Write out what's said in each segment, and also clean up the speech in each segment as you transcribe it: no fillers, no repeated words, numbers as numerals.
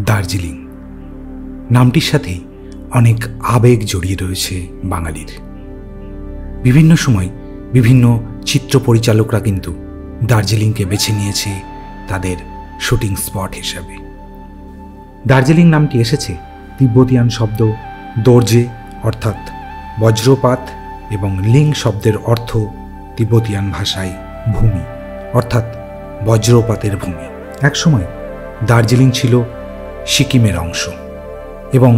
দার্জিলিং নামটির সাথে অনেক আবেগ জড়িয়ে রয়েছে বাঙালির। বিভিন্ন সময় বিভিন্ন চিত্র পরিচালকরা কিন্তু দার্জিলিংকে বেছে নিয়েছে তাদের শুটিং স্পট হিসাবে। দার্জিলিং নামটি এসেছে তিব্বতিয়ান শব্দ দর্জে অর্থাৎ বজ্রপাত এবং লিং শব্দের অর্থ তিব্বতিয়ান ভাষায় ভূমি অর্থাৎ বজ্রপাতের ভূমি। একসময় দার্জিলিং ছিল সিকিমের অংশ এবং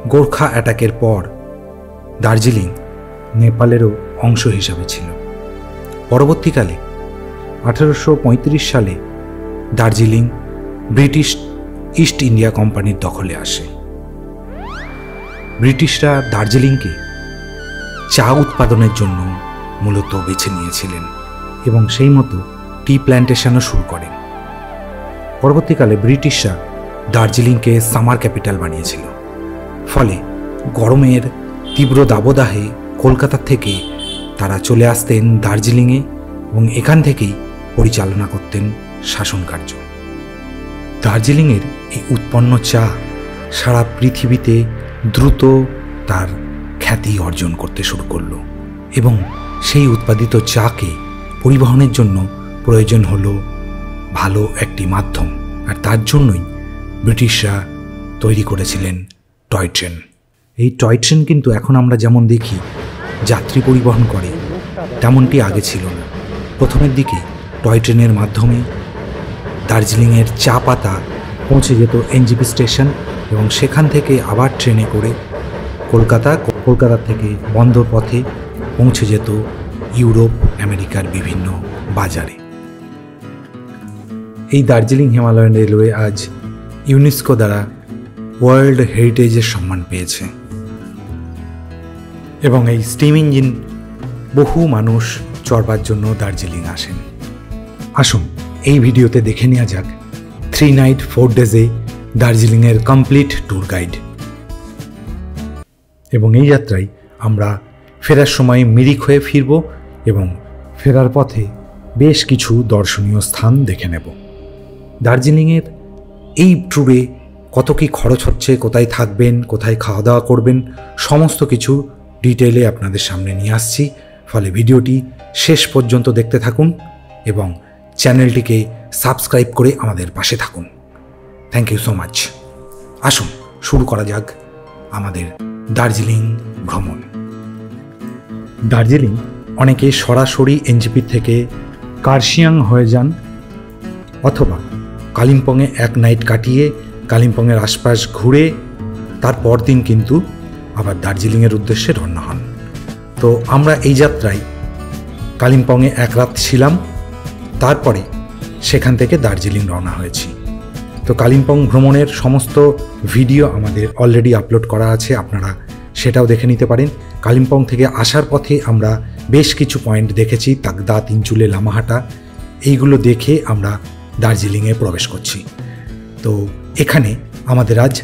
গোর্খা অ্যাটাকের পর দার্জিলিং নেপালেরও অংশ হিসাবে ছিল। পরবর্তীকালে 1835 সালে দার্জিলিং ব্রিটিশ ইস্ট ইন্ডিয়া কোম্পানির দখলে আসে। ব্রিটিশরা দার্জিলিংকে চা উৎপাদনের জন্য মূলত বেছে নিয়েছিলেন এবং সেই মতো টি প্ল্যান্টেশনও শুরু করেন। পরবর্তীকালে ব্রিটিশরা দার্জিলিংকে সামার ক্যাপিটাল বানিয়েছিল। ফলে গরমের তীব্র দাবদাহে কলকাতা থেকে তারা চলে আসতেন দার্জিলিংয়ে এবং এখান থেকেই পরিচালনা করতেন শাসনকার্য। দার্জিলিংয়ের এই উৎপন্ন চা সারা পৃথিবীতে দ্রুত তার খ্যাতি অর্জন করতে শুরু করল এবং সেই উৎপাদিত চাকে পরিবহনের জন্য প্রয়োজন হলো ভালো একটি মাধ্যম, আর তার জন্যই ব্রিটিশরা তৈরি করেছিলেন টয় ট্রেন। এই টয় ট্রেন কিন্তু এখন আমরা যেমন দেখি যাত্রী পরিবহন করে, তেমনটি আগে ছিল না। প্রথমের দিকে টয় ট্রেনের মাধ্যমে দার্জিলিংয়ের চা পাতা পৌঁছে যেত এনজিপি স্টেশন এবং সেখান থেকে আবার ট্রেনে করে কলকাতা থেকে বন্দর পথে পৌঁছে যেত ইউরোপ আমেরিকার বিভিন্ন বাজারে। এই দার্জিলিং হিমালয়ান রেলওয়ে আজ ইউনেস্কো দ্বারা ওয়ার্ল্ড হেরিটেজের সম্মান পেয়েছে এবং এই স্টিম ইঞ্জিন বহু মানুষ চড়বার জন্য দার্জিলিং আসেন। আসুন এই ভিডিওতে দেখে নেওয়া যাক 3 নাইট 4 ডেজে দার্জিলিংয়ের কমপ্লিট ট্যুর গাইড। এবং এই যাত্রায় আমরা ফেরার সময় মিরিক হয়ে ফিরব এবং ফেরার পথে বেশ কিছু দর্শনীয় স্থান দেখে নেব। দার্জিলিংয়ের এই ট্যুরে কত কী খরচ হচ্ছে, কোথায় থাকবেন, কোথায় খাওয়া দাওয়া করবেন, সমস্ত কিছু ডিটেইলে আপনাদের সামনে নিয়ে আসছি। ফলে ভিডিওটি শেষ পর্যন্ত দেখতে থাকুন এবং চ্যানেলটিকে সাবস্ক্রাইব করে আমাদের পাশে থাকুন। Thank you so much. আসুন শুরু করা যাক আমাদের দার্জিলিং ভ্রমণ। দার্জিলিং অনেকে সরাসরি এনজিপি থেকে কার্শিয়াং হয়ে যান অথবা কালিম্পংয়ে এক নাইট কাটিয়ে কালিম্পংয়ের আশপাশ ঘুরে তারপর দিন কিন্তু আবার দার্জিলিংয়ের উদ্দেশ্যে রওনা হন। তো আমরা এই যাত্রায় কালিম্পংয়ে এক রাত ছিলাম, তারপরে সেখান থেকে দার্জিলিং রওনা হয়েছি। তো কালিম্পং ভ্রমণের সমস্ত ভিডিও আমাদের অলরেডি আপলোড করা আছে, আপনারা সেটাও দেখে নিতে পারেন। কালিম্পং থেকে আসার পথে আমরা বেশ কিছু পয়েন্ট দেখেছি, তাকদা, তিনচুলে, লামাহাটা, এইগুলো দেখে আমরা দার্জিলিংয়ে প্রবেশ করছি। তো এখানে আমাদের আজ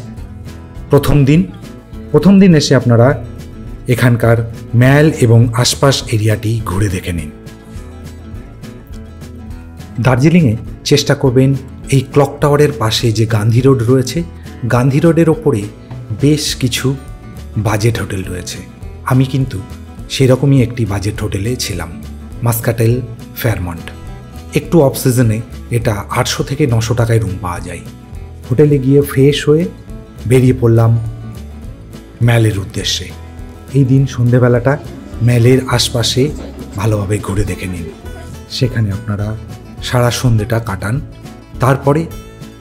প্রথম দিন এসে আপনারা এখানকার ম্যাল এবং আশপাশ এরিয়াটি ঘুরে দেখে নিন। দার্জিলিংয়ে চেষ্টা করবেন এই ক্লক টাওয়ারের পাশে যে গান্ধী রোড রয়েছে, গান্ধী রোডের ওপরে বেশ কিছু বাজেট হোটেল রয়েছে। আমি কিন্তু সেরকমই একটি বাজেট হোটেলে ছিলাম, মাস্কাটেল ফেয়ারমন্ট। একটু অফ সিজনে এটা 800 থেকে 900 টাকায় রুম পাওয়া যায়। হোটেলে গিয়ে ফ্রেশ হয়ে বেরিয়ে পড়লাম ম্যালের উদ্দেশ্যে। এই দিন সন্ধেবেলাটা ম্যালের আশপাশে ভালোভাবে ঘুরে দেখে নিন। সেখানে আপনারা সারা সন্ধেটা কাটান, তারপরে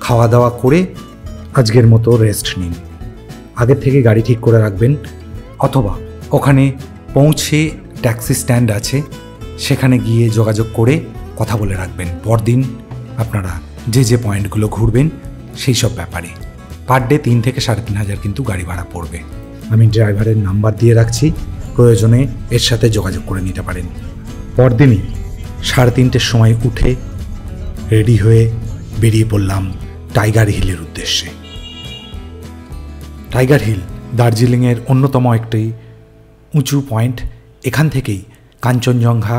খাওয়া দাওয়া করে আজকের মতো রেস্ট নিন। আগের থেকে গাড়ি ঠিক করে রাখবেন অথবা ওখানে পৌঁছে ট্যাক্সি স্ট্যান্ড আছে, সেখানে গিয়ে যোগাযোগ করে কথা বলে রাখবেন পরদিন আপনারা যে পয়েন্টগুলো ঘুরবেন সেই সব ব্যাপারে। পার ডে 3 থেকে 3,500 কিন্তু গাড়ি ভাড়া পড়বে। আমি ড্রাইভারের নাম্বার দিয়ে রাখছি, প্রয়োজনে এর সাথে যোগাযোগ করে নিতে পারেন। পরদিনই 3:30টার সময় উঠে রেডি হয়ে বেরিয়ে পড়লাম টাইগার হিলের উদ্দেশ্যে। টাইগার হিল দার্জিলিংয়ের অন্যতম একটি উঁচু পয়েন্ট। এখান থেকেই কাঞ্চনজঙ্ঘা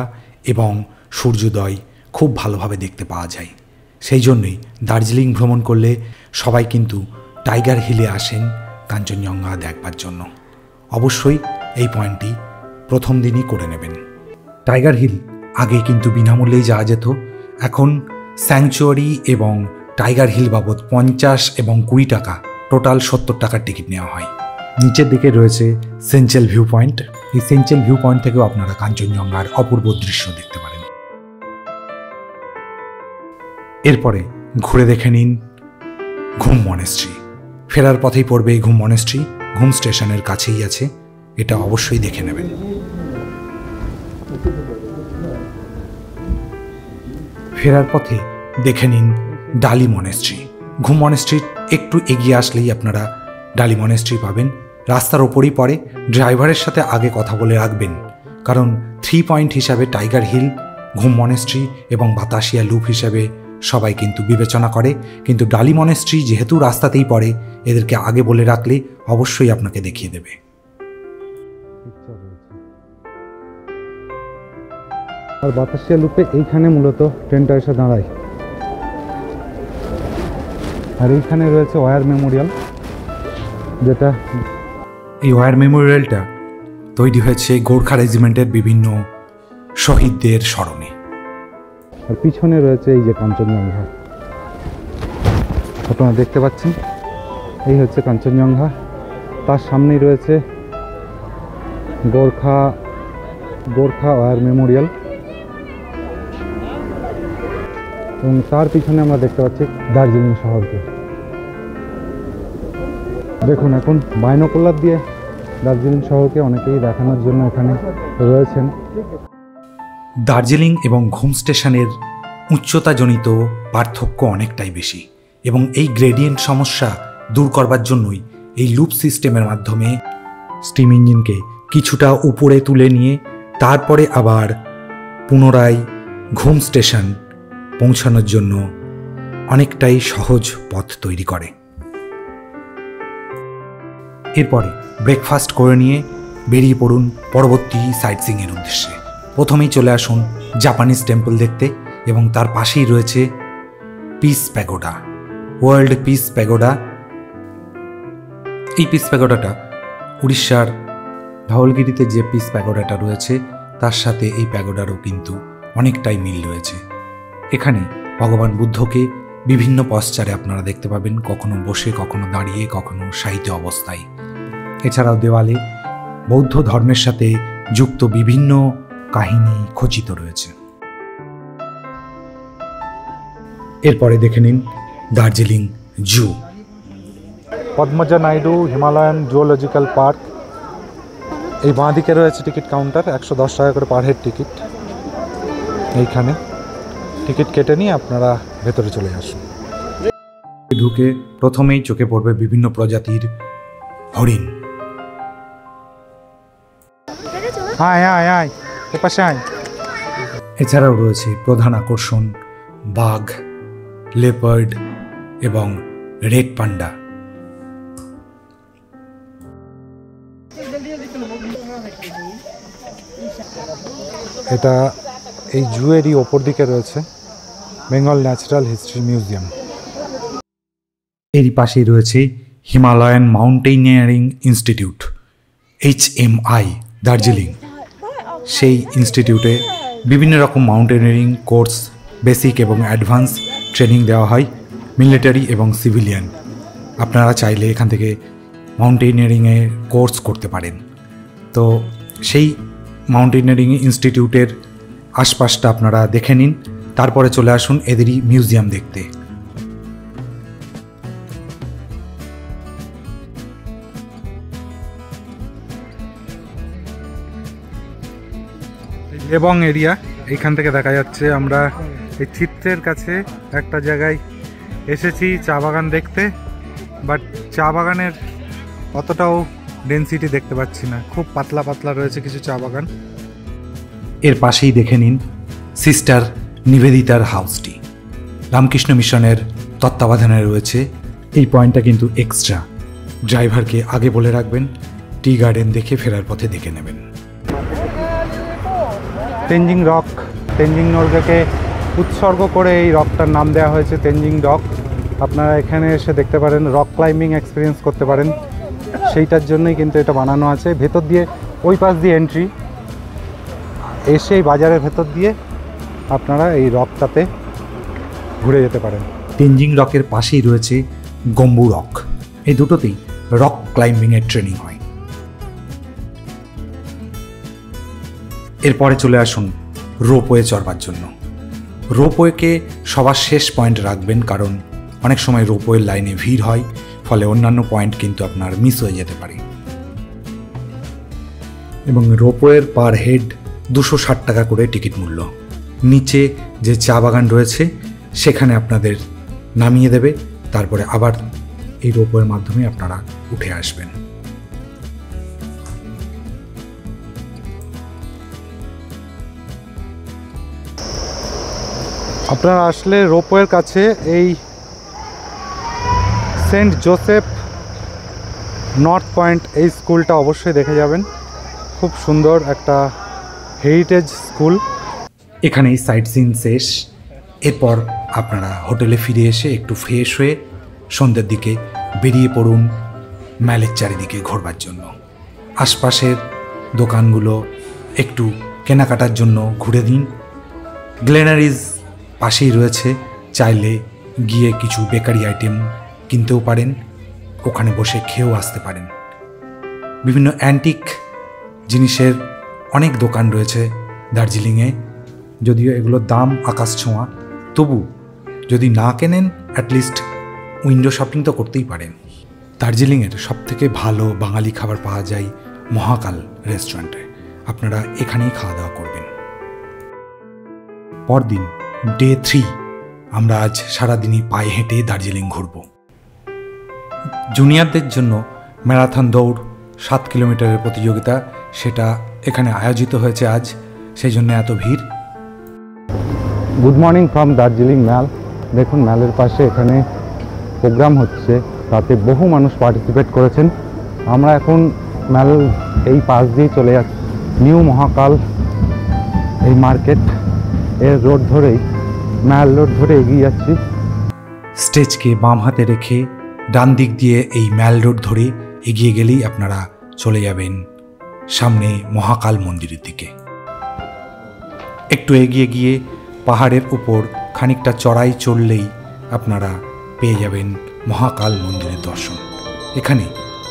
এবং সূর্যোদয় খুব ভালোভাবে দেখতে পাওয়া যায়। সেই জন্যই দার্জিলিং ভ্রমণ করলে সবাই কিন্তু টাইগার হিলে আসেন কাঞ্চনজঙ্ঘা দেখবার জন্য। অবশ্যই এই পয়েন্টটি প্রথম দিনই করে নেবেন। টাইগার হিল আগে কিন্তু বিনামূল্যেই যাওয়া যেত, এখন স্যাংচুয়ারি এবং টাইগার হিল বাবদ 50 এবং 20 টাকা, টোটাল 70 টাকার টিকিট নেওয়া হয়। নিচের দিকে রয়েছে সেঞ্চেল ভিউ পয়েন্ট। এই সেঞ্চেল ভিউ পয়েন্ট থেকেও আপনারা কাঞ্চনজঙ্ঘার অপূর্ব দৃশ্য দেখতে পারেন। এরপরে ঘুরে দেখে নিন ঘুম মনেস্ট্রি। ফেরার পথেই পড়বে এই ঘুম মনেস্ট্রি, ঘুম স্টেশনের কাছেই আছে, এটা অবশ্যই দেখে নেবেন। ফেরার পথে দেখে নিন ডালি মনেস্ট্রি। ঘুম মনেস্ট্রির একটু এগিয়ে আসলেই আপনারা ডালি মনেস্ট্রি পাবেন। রাস্তার ওপরই পড়ে। ড্রাইভারের সাথে আগে কথা বলে রাখবেন, কারণ 3 পয়েন্ট হিসাবে টাইগার হিল, ঘুম মনেস্ট্রি এবং বাতাসিয়া লুপ হিসাবে সবাই কিন্তু বিবেচনা করে, কিন্তু ডালি মনেস্ট্রি যেহেতু রাস্তাতেই পড়ে, এদেরকে আগে বলে রাখলে অবশ্যই আপনাকে দেখিয়ে দেবে। আর বাতাসিয়া লুপে এইখানে মূলত ট্রেনটা এসে দাঁড়ায়। আর এইখানে রয়েছে ওয়ার মেমোরিয়াল, যেটা এই ওয়ার মেমোরিয়ালটা তৈরি হয়েছে গোর্খা রেজিমেন্টের বিভিন্ন শহীদদের স্মরণে। আর পিছনে রয়েছে এই যে কাঞ্চনজঙ্ঘা, আপনারা দেখতে পাচ্ছেন, এই হচ্ছে কাঞ্চনজঙ্ঘা। তার সামনেই রয়েছে গোর্খা ওয়ার মেমোরিয়াল, এবং তার পিছনে আমরা দেখতে পাচ্ছি দার্জিলিং শহরকে। দেখুন, এখন বাইনোকুলার দিয়ে দার্জিলিং শহরকে অনেকেই দেখানোর জন্য এখানে রয়েছেন। দার্জিলিং এবং ঘুম স্টেশনের উচ্চতাজনিত পার্থক্য অনেকটাই বেশি, এবং এই গ্রেডিয়েন্ট সমস্যা দূর করবার জন্যই এই লুপ সিস্টেমের মাধ্যমে স্টিম ইঞ্জিনকে কিছুটা উপরে তুলে নিয়ে তারপরে আবার পুনরায় ঘুম স্টেশন পৌঁছানোর জন্য অনেকটাই সহজ পথ তৈরি করে। এরপরে ব্রেকফাস্ট করে নিয়ে বেরিয়ে পড়ুন পরবর্তী সাইটসিংয়ের উদ্দেশ্যে। প্রথমেই চলে আসুন জাপানিজ টেম্পল দেখতে, এবং তার পাশেই রয়েছে piece pagoda, world piece pagoda. এই পিস প্যাগোডাটা উড়িষ্যার ধওলগিরিতে যে পিস প্যাগোডাটা রয়েছে তার সাথে এই প্যাগোডারও কিন্তু অনেকটাই মিল রয়েছে। এখানে ভগবান বুদ্ধকে বিভিন্ন পশ্চারে আপনারা দেখতে পাবেন, কখনো বসে, কখনো দাঁড়িয়ে, কখনো শায়িত অবস্থায়। এছাড়াও দেওয়ালে বৌদ্ধ ধর্মের সাথে যুক্ত বিভিন্ন কাহিনী খচিত রয়েছে। এরপরে দেখে নিন Darjeeling zoo. Padmaja Naidu Himalayan zoological park. এই বাঁ দিকে রয়েছে টিকিট কাউন্টার, 110 টাকা করে পার হেড টিকিট। এইখানে টিকিট কেটে নিয়ে আপনারা ভেতরে চলে আসুন। ঢুকে প্রথমেই চোখে পড়বে বিভিন্ন প্রজাতির হরিণ। এছাড়াও রয়েছে প্রধান আকর্ষণ বাঘ, লেপার্ড এবং রেড পান্ডা। এটা এই জুয়েরই ওপর দিকে রয়েছে বেঙ্গল ন্যাচারাল হিস্ট্রি মিউজিয়াম। এরই পাশেই রয়েছে Himalayan mountaineering institute, HMI Darjeeling. সেই ইনস্টিটিউটে বিভিন্ন রকম মাউন্টেনিয়ারিং কোর্স, বেসিক এবং অ্যাডভান্স ট্রেনিং দেওয়া হয় মিলিটারি এবং সিভিলিয়ান। আপনারা চাইলে এখান থেকে মাউন্টেনিয়ারিংয়ের কোর্স করতে পারেন। তো সেই মাউন্টেনিয়ারিং ইনস্টিটিউটের আশপাশটা আপনারা দেখে নিন, তারপরে চলে আসুন এদেরই মিউজিয়াম দেখতে। এবং এরিয়া এইখান থেকে দেখা যাচ্ছে। আমরা এই চিত্রের কাছে একটা জায়গায় এসেছি চা বাগান দেখতে, বাট চা বাগানের অতটাও ডেন্সিটি দেখতে পাচ্ছি না, খুব পাতলা পাতলা রয়েছে কিছু চা বাগান। এর পাশেই দেখে নিন সিস্টার নিবেদিতার হাউসটি, রামকৃষ্ণ মিশনের তত্ত্বাবধানে রয়েছে। এই পয়েন্টটা কিন্তু এক্সট্রা, ড্রাইভারকে আগে বলে রাখবেন, টি গার্ডেন দেখে ফেরার পথে দেখে নেবেন। তেনজিং রক, তেনজিং নর্গেকে উৎসর্গ করে এই রকটার নাম দেওয়া হয়েছে তেনজিং রক। আপনারা এখানে এসে দেখতে পারেন, রক ক্লাইম্বিং এক্সপিরিয়েন্স করতে পারেন, সেইটার জন্যই কিন্তু এটা বানানো আছে। ভেতর দিয়ে ওই পাশ দিয়ে এন্ট্রি, এসে এই বাজারের ভেতর দিয়ে আপনারা এই রকটাতে ঘুরে যেতে পারেন। তেনজিং রকের পাশেই রয়েছে গম্বু রক। এই দুটোতেই রক ক্লাইম্বিংয়ের ট্রেনিং হয়। এরপরে চলে আসুন রোপওয়ে চড়বার জন্য। রোপওয়েকে সবার শেষ পয়েন্ট রাখবেন, কারণ অনেক সময় রোপওয়ের লাইনে ভিড় হয়, ফলে অন্যান্য পয়েন্ট কিন্তু আপনার মিস হয়ে যেতে পারে। এবং রোপওয়ের পার হেড 260 টাকা করে টিকিট মূল্য। নিচে যে চা বাগান রয়েছে সেখানে আপনাদের নামিয়ে দেবে, তারপরে আবার এই রোপওয়ের মাধ্যমে আপনারা উঠে আসবেন। আপনারা আসলে রোপওয়ের কাছে এই সেন্ট জোসেফ নর্থ পয়েন্ট এই স্কুলটা অবশ্যই দেখে যাবেন। খুব সুন্দর একটা হেরিটেজ স্কুল। এখানেই সাইট সিন শেষ। এরপর আপনারা হোটেলে ফিরে এসে একটু ফ্রেশ হয়ে সন্ধ্যের দিকে বেরিয়ে পড়ুন ম্যালের চারিদিকে ঘোরবার জন্য। আশপাশের দোকানগুলো একটু কেনাকাটার জন্য ঘুরে দিন। গ্লেনারিজ পাশেই রয়েছে, চাইলে গিয়ে কিছু বেকারি আইটেম কিনতেও পারেন, ওখানে বসে খেয়েও আসতে পারেন। বিভিন্ন অ্যান্টিক জিনিসের অনেক দোকান রয়েছে দার্জিলিংয়ে, যদিও এগুলোর দাম আকাশ ছোঁয়া, তবু যদি না কেনেন অ্যাটলিস্ট উইন্ডো শপিং তো করতেই পারেন। দার্জিলিংয়ের সবথেকে ভালো বাঙালি খাবার পাওয়া যায় মহাকাল রেস্টুরেন্টে, আপনারা এখানেই খাওয়া দাওয়া করবেন। পরদিন ডে 3 আমরা আজ সারাদিনই পায়ে হেঁটে দার্জিলিং ঘুরব। জুনিয়রদের জন্য ম্যারাথন দৌড় 7 কিলোমিটারের প্রতিযোগিতা, সেটা এখানে আয়োজিত হয়েছে আজ, সেই জন্য এত ভিড়। গুড মর্নিং ফ্রম দার্জিলিং ম্যাল। দেখুন ম্যালের পাশে এখানে প্রোগ্রাম হচ্ছে, তাতে বহু মানুষ পার্টিসিপেট করেছেন। আমরা এখন ম্যাল এই পাশ দিয়ে চলে যাচ্ছি নিউ মহাকাল এই মার্কেট এর রোড ধরেই, ম্যাল রোড ধরে এগিয়ে যাচ্ছি। স্টেজকে বাম হাতে রেখে ডান দিক দিয়ে এই ম্যাল রোড ধরে এগিয়ে গেলেই আপনারা চলে যাবেন সামনে মহাকাল মন্দিরের দিকে। একটু এগিয়ে গিয়ে পাহাড়ের উপর খানিকটা চড়াই চড়লেই আপনারা পেয়ে যাবেন মহাকাল মন্দিরের দর্শন। এখানে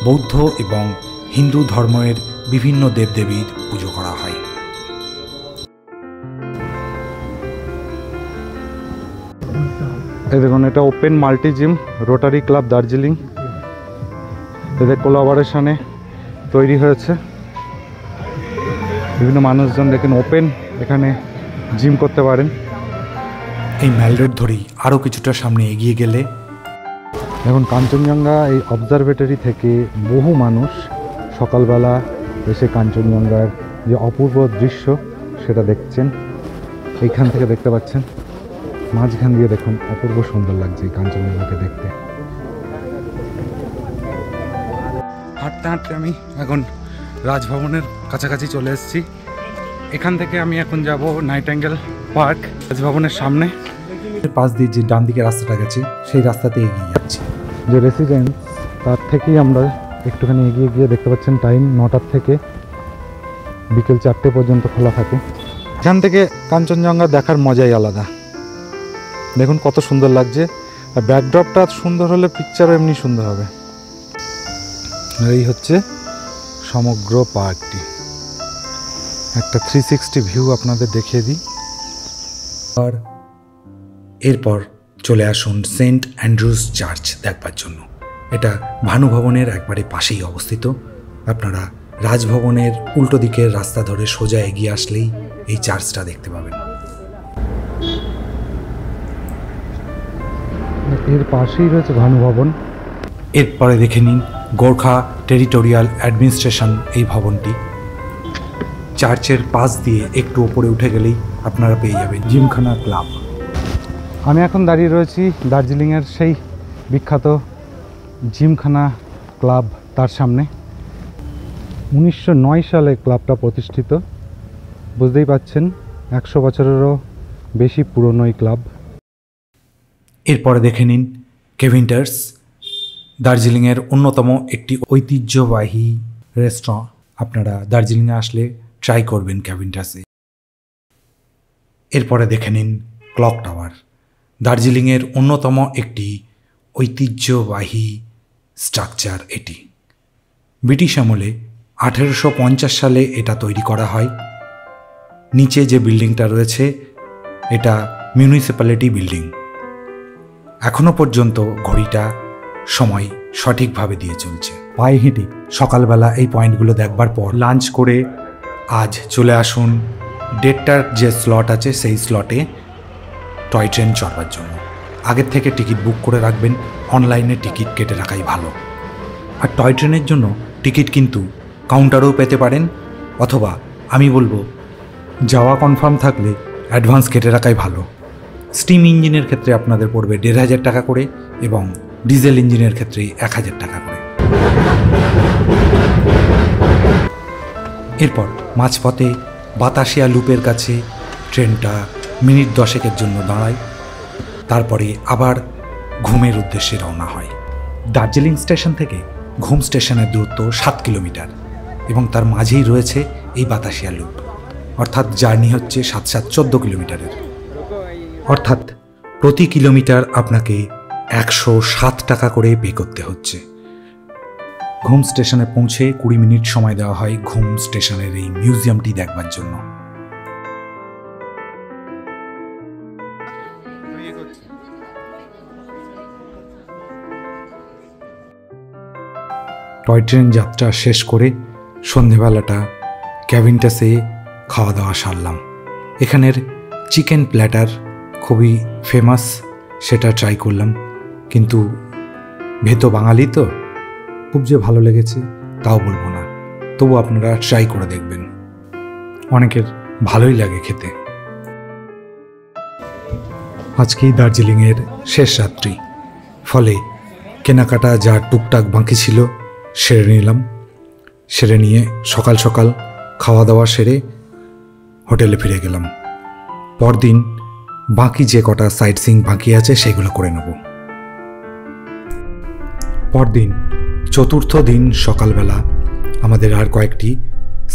বৌদ্ধ এবং হিন্দু ধর্মের বিভিন্ন দেবদেবীর পুজো করা হয়। এই দেখুন, এটা open multi gym, rotary club Darjeeling, এদের কোলাবোরেশনে তৈরি হয়েছে। বিভিন্ন মানুষজন দেখেন ওপেন এখানে জিম করতে পারেন। এই ম্যাল রোড ধরেই আরও কিছুটা সামনে এগিয়ে গেলে এখন কাঞ্চনজঙ্ঘা এই অবজারভেটরি থেকে বহু মানুষ সকালবেলা এসে কাঞ্চনজঙ্ঘার যে অপূর্ব দৃশ্য সেটা দেখছেন। এইখান থেকে দেখতে পাচ্ছেন, মাঝখান দিয়ে দেখুন অপূর্ব সুন্দর লাগছে এই কাঞ্চনজঙ্ঘাকে দেখতে। হাঁটতে হাঁটতে আমি এখন রাজভবনের কাছাকাছি চলে এসেছি। এখান থেকে আমি এখন যাব নাইটিঙ্গেল পার্ক, রাজভবনের সামনে। পাশ দিয়ে যে ডান দিকে রাস্তাটা গেছে সেই রাস্তাতে এগিয়ে যাচ্ছি। যে রেসিডেন্স তার থেকেই আমরা একটুখানি এগিয়ে গিয়ে দেখতে পাচ্ছেন টাইম 9টার থেকে বিকেল 4টে পর্যন্ত খোলা থাকে। এখান থেকে কাঞ্চনজঙ্ঘা দেখার মজাই আলাদা। দেখুন কত সুন্দর লাগছে, আর ব্যাকড্রপটা সুন্দর হলে পিকচারও এমনি সুন্দর হবে। এই হচ্ছে সমগ্র পার্কটি, একটা 360 ভিউ আপনাদের দেখিয়ে দিই। আর এরপর চলে আসুন সেন্ট অ্যান্ড্রুজ চার্চ দেখবার জন্য। এটা ভানু ভবনের একবারে পাশেই অবস্থিত। আপনারা রাজভবনের উল্টো দিকের রাস্তা ধরে সোজা এগিয়ে আসলেই এই চার্চটা দেখতে পাবেন। এর পাশেই রয়েছে ভানু ভবন। এরপরে দেখে নিন গোর্খা টেরিটোরিয়াল অ্যাডমিনিস্ট্রেশন এই ভবনটি। চার্চের পাশ দিয়ে একটু ওপরে উঠে গেলেই আপনারা পেয়ে যাবেন জিমখানা ক্লাব। আমি এখন দাঁড়িয়ে রয়েছি দার্জিলিংয়ের সেই বিখ্যাত জিমখানা ক্লাব, তার সামনে। 1909 সালে ক্লাবটা প্রতিষ্ঠিত। বুঝতেই পাচ্ছেন 100 বছরেরও বেশি পুরনো এই ক্লাব। এরপরে দেখে নিন কেভিন্টার্স, দার্জিলিংয়ের অন্যতম একটি ঐতিহ্যবাহী রেস্টুরেন্ট। আপনারা দার্জিলিংয়ে আসলে ট্রাই করবেন কেভিন্টার্সে। এরপরে দেখে নিন ক্লক টাওয়ার, দার্জিলিংয়ের অন্যতম একটি ঐতিহ্যবাহী স্ট্রাকচার। এটি ব্রিটিশ আমলে 1850 সালে এটা তৈরি করা হয়। নিচে যে বিল্ডিংটা রয়েছে এটা মিউনিসিপ্যালিটি বিল্ডিং। এখনো পর্যন্ত ঘড়িটা সময় সঠিকভাবে দিয়ে চলছে। পায়ে হেঁটে সকালবেলা এই পয়েন্টগুলো দেখবার পর লাঞ্চ করে আজ চলে আসুন 1:30টার যে স্লট আছে সেই স্লটে টয় ট্রেন চড়বার জন্য। আগের থেকে টিকিট বুক করে রাখবেন, অনলাইনে টিকিট কেটে রাখাই ভালো। আর টয় ট্রেনের জন্য টিকিট কিন্তু কাউন্টারেও পেতে পারেন, অথবা আমি বলবো যাওয়া কনফার্ম থাকলে অ্যাডভান্স কেটে রাখাই ভালো। স্টিম ইঞ্জিনের ক্ষেত্রে আপনাদের পড়বে 1,500 টাকা করে এবং ডিজেল ইঞ্জিনের ক্ষেত্রে 1,000 টাকা করে। এরপর মাঝপথে বাতাসিয়া লুপের কাছে ট্রেনটা মিনিট 10-এর জন্য দাঁড়ায়, তারপরে আবার ঘুমের উদ্দেশ্যে রওনা হয়। দার্জিলিং স্টেশন থেকে ঘুম স্টেশনের দূরত্ব 7 কিলোমিটার এবং তার মাঝেই রয়েছে এই বাতাসিয়া লুপ, অর্থাৎ জার্নি হচ্ছে 7-7 14 কিলোমিটারের। অর্থাৎ প্রতি কিলোমিটার আপনাকে 107 টাকা করে পে করতে হচ্ছে। ঘুম স্টেশনে পৌঁছে 20 মিনিট সময় দেওয়া হয় ঘুম স্টেশনের এই মিউজিয়ামটি দেখবার জন্য। টয় ট্রেন যাত্রা শেষ করে সন্ধেবেলাটা কেভিন্টাসে খাওয়া দাওয়া সারলাম। এখানের চিকেন প্ল্যাটার খুবই ফেমাস, সেটা ট্রাই করলাম, কিন্তু ভেতো বাঙালি তো খুব যে ভালো লেগেছে তাও বলবো না, তবু আপনারা ট্রাই করে দেখবেন, অনেকের ভালোই লাগে খেতে। আজকেই দার্জিলিংয়ের শেষ রাত্রি, ফলে কেনাকাটা যা টুকটাক বাকি ছিল সেরে নিলাম। সেরে নিয়ে সকাল সকাল খাওয়া দাওয়া সেরে হোটেলে ফিরে গেলাম। পরদিন বাকি যে কটা সাইট সিইং বাকি আছে সেগুলো করে নেব। পরদিন চতুর্থ দিন সকালবেলা আমাদের আর কয়েকটি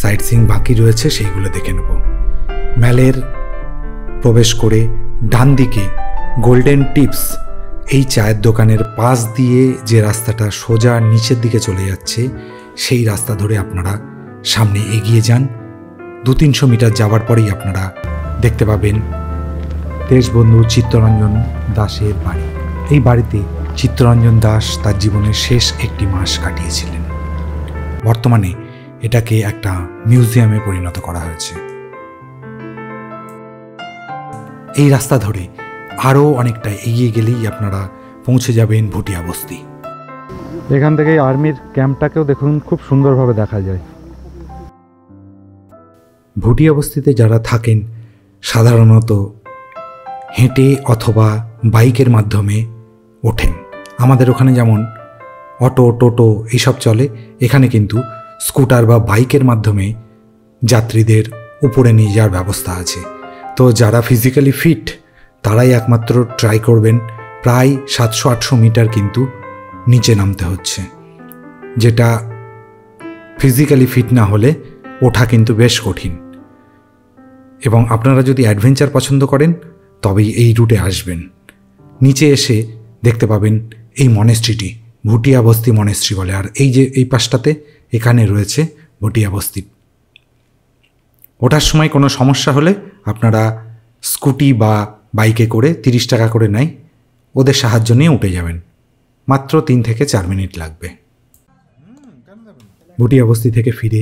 সাইট সিইং বাকি রয়েছে, সেইগুলো দেখে নেব। ম্যালের প্রবেশ করে ডান দিকে গোল্ডেন টিপস এই চায়ের দোকানের পাশ দিয়ে যে রাস্তাটা সোজা নিচের দিকে চলে যাচ্ছে, সেই রাস্তা ধরে আপনারা সামনে এগিয়ে যান। 200-300 মিটার যাওয়ার পরেই আপনারা দেখতে পাবেন দেশবন্ধু চিত্তরঞ্জন দাসের বাড়ি। এই বাড়িতে চিত্তরঞ্জন দাস তার জীবনের শেষ একটি মাস কাটিয়েছিলেন। বর্তমানে এটাকে একটা মিউজিয়ামে পরিণত করা হয়েছে। এই রাস্তা ধরে আরও অনেকটা এগিয়ে গেলেই আপনারা পৌঁছে যাবেন ভুটিয়া বস্তি। এখান থেকে আর্মির ক্যাম্পটাকেও দেখুন, খুব সুন্দরভাবে দেখা যায়। ভুটিয়া বস্তিতে যারা থাকেন সাধারণত হেঁটে অথবা বাইকের মাধ্যমে ওঠেন। আমাদের ওখানে যেমন অটো, টোটো এইসব চলে, এখানে কিন্তু স্কুটার বা বাইকের মাধ্যমে যাত্রীদের উপরে নিয়ে যাওয়ার ব্যবস্থা আছে। তো যারা ফিজিক্যালি ফিট তারাই একমাত্র ট্রাই করবেন। প্রায় 700-800 মিটার কিন্তু নিচে নামতে হচ্ছে, যেটা ফিজিক্যালি ফিট না হলে ওঠা কিন্তু বেশ কঠিন। এবং আপনারা যদি অ্যাডভেঞ্চার পছন্দ করেন তবেই এই রুটে আসবেন। নিচে এসে দেখতে পাবেন এই মনেস্ট্রিটি, ভুটিয়া বস্তি মনেস্ট্রি বলে। আর এই যে এই পাশটাতে এখানে রয়েছে ভুটিয়া বস্তি। ওঠার সময় কোনো সমস্যা হলে আপনারা স্কুটি বা বাইকে করে 30 টাকা করে নেয়, ওদের সাহায্য নিয়ে উঠে যাবেন। মাত্র 3 থেকে 4 মিনিট লাগবে। ভুটিয়া বস্তি থেকে ফিরে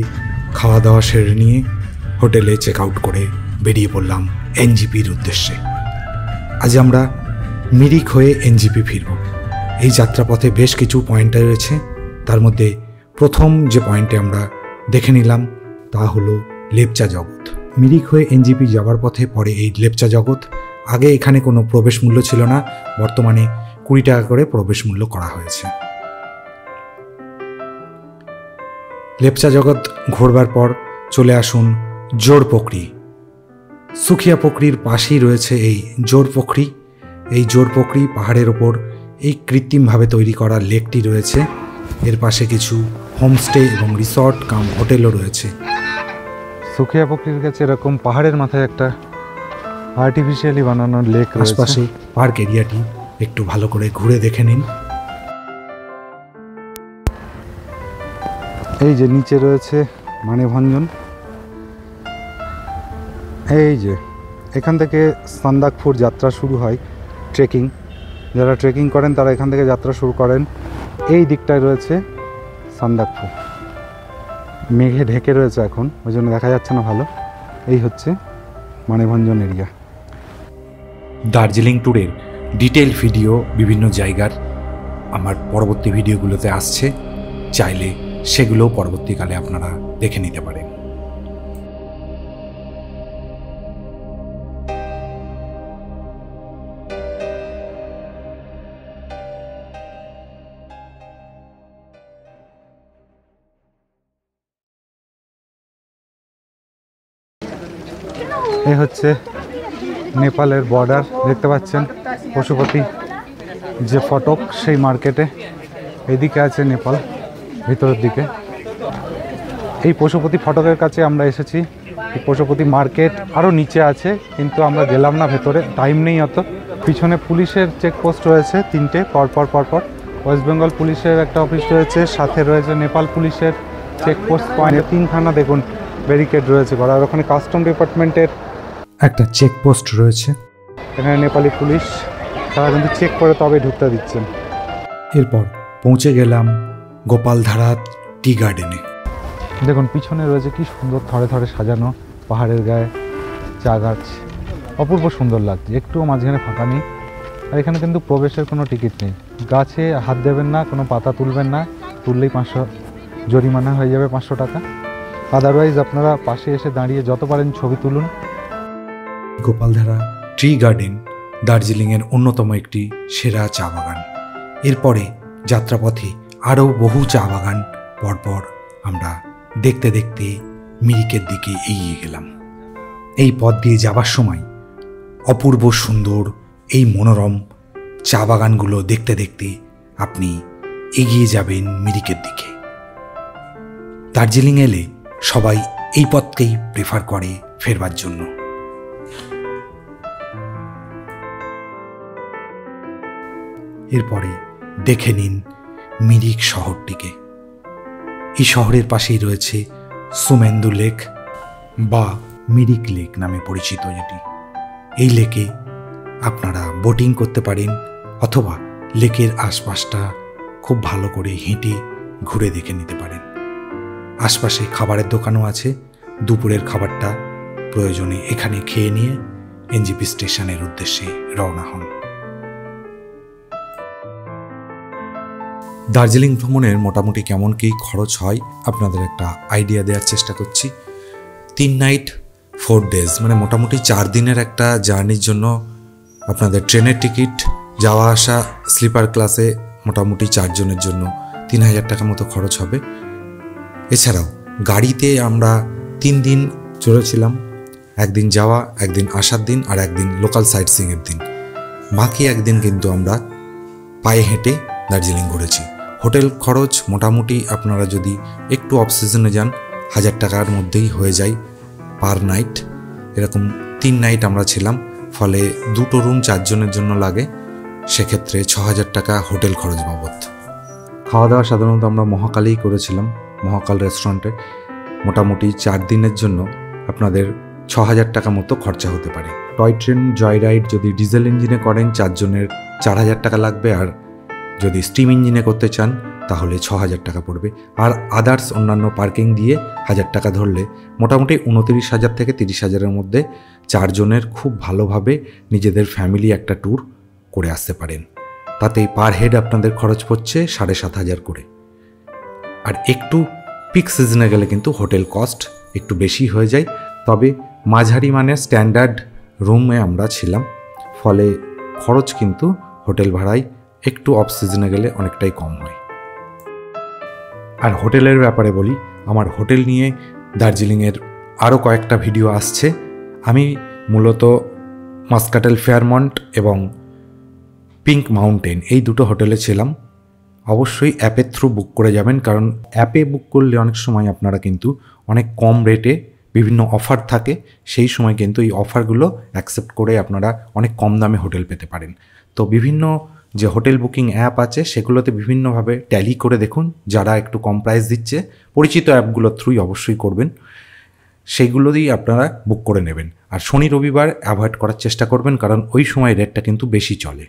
খাওয়া দাওয়া সেরে নিয়ে হোটেলে চেক আউট করে বেরিয়ে পড়লাম এনজিপির উদ্দেশ্যে। আজ আমরা মিরিক হয়ে এনজিপি ফিরব। এই যাত্রাপথে বেশ কিছু পয়েন্ট রয়েছে, তার মধ্যে প্রথম যে পয়েন্টে আমরা দেখে নিলাম তা হলো লেপচা জগৎ। মিরিক হয়ে এনজিপি যাওয়ার পথে পড়ে এই লেপচা জগৎ। আগে এখানে কোনো প্রবেশ মূল্য ছিল না, বর্তমানে 20 টাকা করে প্রবেশ মূল্য করা হয়েছে। লেপচা জগৎ ঘোরবার পর চলে আসুন জোরপোখরি সুখিয়া পোখরির পাশেই রয়েছে এই জোর পোখরি। এই জোর পোখরি পাহাড়ের ওপর এই কৃত্রিমভাবে তৈরি করা লেকটি রয়েছে। এর পাশে কিছু হোমস্টে এবং রিসর্ট কাম হোটেলও রয়েছে। সুখিয়া পোখরির কাছে এরকম পাহাড়ের মাথায় একটা আর্টিফিশিয়ালি বানানো লেক রয়েছে। আশপাশে পার্ক এরিয়াটি একটু ভালো করে ঘুরে দেখে নিন। এই যে নিচে রয়েছে মানেভঞ্জন। এই যে এখান থেকে সান্দাকফু যাত্রা শুরু হয়, ট্রেকিং। যারা ট্রেকিং করেন তারা এখান থেকে যাত্রা শুরু করেন। এই দিকটায় রয়েছে সান্দাকফু, মেঘে ঢেকে রয়েছে এখন, ওই জন্য দেখা যাচ্ছে না ভালো। এই হচ্ছে মানেভঞ্জন এরিয়া। দার্জিলিং ট্যুরের ডিটেল ভিডিও বিভিন্ন জায়গার আমার পরবর্তী ভিডিওগুলোতে আসছে, চাইলে সেগুলোও পরবর্তীকালে আপনারা দেখে নিতে পারেন। এই হচ্ছে নেপালের বর্ডার, দেখতে পাচ্ছেন পশুপতি যে ফটক সেই মার্কেটে। এদিকে আছে নেপাল ভিতরের দিকে। এই পশুপতি ফটকের কাছে আমরা এসেছি। এই পশুপতি মার্কেট আরও নিচে আছে, কিন্তু আমরা গেলাম না ভেতরে, টাইম নেই অত। পিছনে পুলিশের চেকপোস্ট রয়েছে 3টে পরপর। ওয়েস্ট বেঙ্গল পুলিশের একটা অফিস রয়েছে, সাথে রয়েছে নেপাল পুলিশের চেকপোস্ট পয়েন্ট। 3খানা দেখুন ব্যারিকেড রয়েছে করা। আর ওখানে কাস্টম ডিপার্টমেন্টের একটা চেকপোস্ট রয়েছে। এখানে নেপালি পুলিশ, তারা কিন্তু চেক করে তবে ঢুকতে দিচ্ছেন। এরপর পৌঁছে গেলাম গোপালধারা টি গার্ডেনে। দেখুন পিছনে রয়েছে কি সুন্দর থরে থরে সাজানো পাহাড়ের গায়ে চা গাছ, অপূর্ব সুন্দর লাগছে। একটুও মাঝখানে ফাঁকা নেই। আর এখানে কিন্তু প্রবেশের কোনো টিকিট নেই। গাছে হাত দেবেন না, কোনো পাতা তুলবেন না, তুললেই 500 জরিমানা হয়ে যাবে, 500 টাকা। আদারওয়াইজ আপনারা পাশে এসে দাঁড়িয়ে যত পারেন ছবি তুলুন। গোপালধারা ট্রি গার্ডেন দার্জিলিংয়ের অন্যতম একটি সেরা চা বাগান। এরপরে যাত্রাপথে আরও বহু চা বাগান পরপর আমরা দেখতে দেখতে মিরিকের দিকে এগিয়ে গেলাম। এই পথ দিয়ে যাবার সময় অপূর্ব সুন্দর এই মনোরম চা বাগানগুলো দেখতে দেখতে আপনি এগিয়ে যাবেন মিরিকের দিকে। দার্জিলিং এলে সবাই এই পথকেই প্রেফার করে ফেরবার জন্য। এরপরে দেখে নিন মিরিক শহরটিকে। এই শহরের পাশেই রয়েছে সুমেন্দু লেক বা মিরিক লেক নামে পরিচিত যেটি। এই লেকে আপনারা বোটিং করতে পারেন, অথবা লেকের আশপাশটা খুব ভালো করে হেঁটে ঘুরে দেখে নিতে পারেন। আশপাশে খাবারের দোকানও আছে। দুপুরের খাবারটা প্রয়োজনে এখানে খেয়ে নিয়ে এনজিপি স্টেশনের উদ্দেশ্যে রওনা হন। দার্জিলিং ভ্রমণের মোটামুটি কেমন কী খরচ হয় আপনাদের একটা আইডিয়া দেওয়ার চেষ্টা করছি। 3 নাইট 4 ডেজ মানে মোটামুটি 4 দিনের একটা জার্নির জন্য আপনাদের ট্রেনের টিকিট, যাওয়া আসা স্লিপার ক্লাসে মোটামুটি 4 জনের জন্য 3000 টাকা মতো খরচ হবে। এছাড়াও গাড়িতে আমরা 3 দিন চলেছিলাম, একদিন যাওয়া, একদিন আসার দিন, আর একদিন লোকাল সাইট সিইংয়ের দিন। বাকি একদিন কিন্তু আমরা পায়ে হেঁটে দার্জিলিং ঘুরেছি। হোটেল খরচ মোটামুটি আপনারা যদি একটু অফ সিজনে যান 1000 টাকার মধ্যেই হয়ে যায় পার নাইট। এরকম 3 নাইট আমরা ছিলাম, ফলে 2টো রুম 4 জনের জন্য লাগে, সেক্ষেত্রে 6000 টাকা হোটেল খরচ বাবদ। খাওয়া দাওয়া সাধারণত আমরা মহাকালেই করেছিলাম, মহাকাল রেস্টুরেন্টে। মোটামুটি 4 দিনের জন্য আপনাদের 6000 টাকা মতো খরচা হতে পারে। টয় ট্রেন জয় রাইড যদি ডিজেল ইঞ্জিনে করেন 4 জনের 4000 টাকা লাগবে, আর যদি স্টিম ইঞ্জিনে করতে চান তাহলে 6000 টাকা পড়বে। আর আদার্স অন্যান্য পার্কিং দিয়ে 1000 টাকা ধরলে মোটামুটি 29,000 থেকে 30,000-এর মধ্যে 4 জনের খুব ভালোভাবে নিজেদের ফ্যামিলি একটা ট্যুর করে আসতে পারেন। তাতে পার হেড আপনাদের খরচ পড়ছে 7,500 করে। আর একটু পিক সিজনে গেলে কিন্তু হোটেল কস্ট একটু বেশি হয়ে যায়, তবে মাঝারি মানে স্ট্যান্ডার্ড রুমে আমরা ছিলাম, ফলে খরচ কিন্তু হোটেল ভাড়ায় একটু অফ সিজনে গেলে অনেকটাই কম হয়। আর হোটেলের ব্যাপারে বলি, আমার হোটেল নিয়ে দার্জিলিংয়ের আরও কয়েকটা ভিডিও আসছে। আমি মূলত মাস্কাটেল ফেয়ারমন্ট এবং পিঙ্ক মাউন্টেন এই দুটো হোটেলে ছিলাম। অবশ্যই অ্যাপের থ্রু বুক করে যাবেন, কারণ অ্যাপে বুক করলে অনেক সময় আপনারা কিন্তু অনেক কম রেটে বিভিন্ন অফার থাকে, সেই সময় কিন্তু এই অফারগুলো অ্যাকসেপ্ট করে আপনারা অনেক কম দামে হোটেল পেতে পারেন। তো বিভিন্ন যে হোটেল বুকিং অ্যাপ আছে সেগুলোতে বিভিন্নভাবে ট্যালি করে দেখুন, যারা একটু কম প্রাইস দিচ্ছে পরিচিত অ্যাপগুলোর থ্রুই অবশ্যই করবেন, সেইগুলো দিয়েই আপনারা বুক করে নেবেন। আর শনি রবিবার অ্যাভয়েড করার চেষ্টা করবেন, কারণ ওই সময় রেটটা কিন্তু বেশি চলে।